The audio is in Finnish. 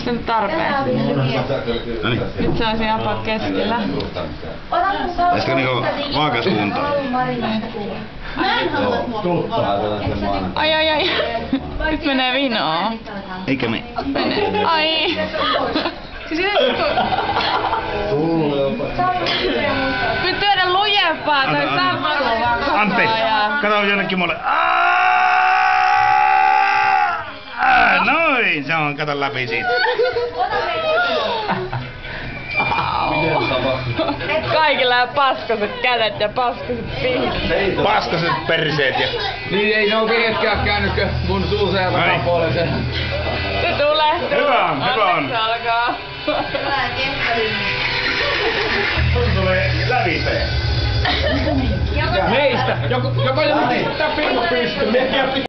Onks se nyt tarpeen? Noniin. Nyt se on siinä about keskellä. Pitäisikö niinku vaakasuuntaan? Ai. Nyt menee vinoon. Eikä me. Menee. Ai. Nyt työdä lujempaa tai sampsua vaan koko Antti, ajan. kato jonnekin mulle. Noin, se on, kato läpi siitä. Kaikilla on paskaset kädet ja paskaset pihdit. Paskaset perseet ja... Niin ei ne oo kehetkään käynytkö mun suuseen takapuolen sen. Se tulee. Hyvä on. Onneksi alkaa. Sun tulee lävipää. Meistä! Joka pitää pirma pystyy.